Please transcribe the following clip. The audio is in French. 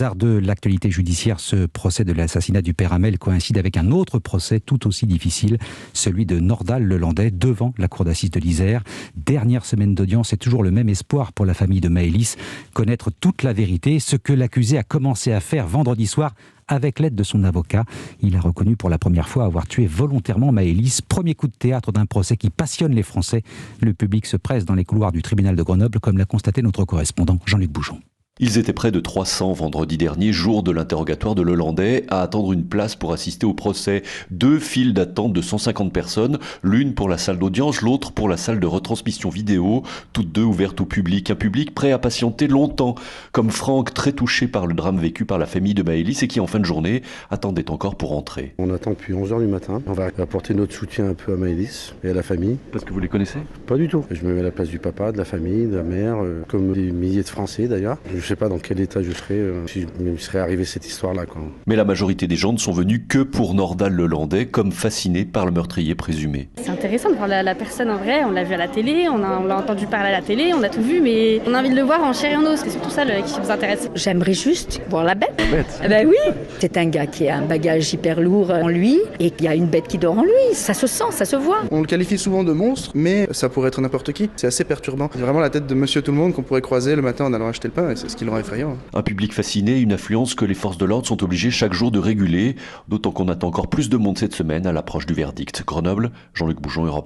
De l'actualité judiciaire, ce procès de l'assassinat du père Hamel coïncide avec un autre procès tout aussi difficile, celui de Nordal Lelandais devant la cour d'assises de l'Isère. Dernière semaine d'audience et toujours le même espoir pour la famille de Maëlys, connaître toute la vérité, ce que l'accusé a commencé à faire vendredi soir avec l'aide de son avocat. Il a reconnu pour la première fois avoir tué volontairement Maëlys. Premier coup de théâtre d'un procès qui passionne les Français. Le public se presse dans les couloirs du tribunal de Grenoble, comme l'a constaté notre correspondant Jean-Luc Bouchon. Ils étaient près de 300 vendredi dernier, jour de l'interrogatoire de Lelandais, à attendre une place pour assister au procès. 2 files d'attente de 150 personnes, l'une pour la salle d'audience, l'autre pour la salle de retransmission vidéo, toutes deux ouvertes au public. Un public prêt à patienter longtemps, comme Franck, très touché par le drame vécu par la famille de Maëlys et qui, en fin de journée, attendait encore pour entrer. On attend depuis 11h du matin. On va apporter notre soutien un peu à Maëlys et à la famille. Parce que vous les connaissez ? Pas du tout. Je me mets à la place du papa, de la famille, de la mère, comme des milliers de Français d'ailleurs. Je sais pas dans quel état je serais si il serait arrivé cette histoire-là, quoi. Mais la majorité des gens ne sont venus que pour Nordal Lelandais, comme fascinés par le meurtrier présumé. C'est intéressant de voir la personne en vrai, on l'a vu à la télé, on l'a entendu parler à la télé, on a tout vu, mais on a envie de le voir en chair et en os, c'est surtout ça qui nous intéresse. J'aimerais juste voir la bête. Ben oui, c'est un gars qui a un bagage hyper lourd en lui et qu'il y a une bête qui dort en lui, ça se sent, ça se voit. On le qualifie souvent de monstre, mais ça pourrait être n'importe qui, c'est assez perturbant. C'est vraiment la tête de monsieur tout le monde qu'on pourrait croiser le matin en allant acheter le pain et c'est ce qui le rend effrayant. Un public fasciné, une affluence que les forces de l'ordre sont obligées chaque jour de réguler, d'autant qu'on attend encore plus de monde cette semaine à l'approche du verdict. Grenoble, Jean-Luc Bouchon, Europe.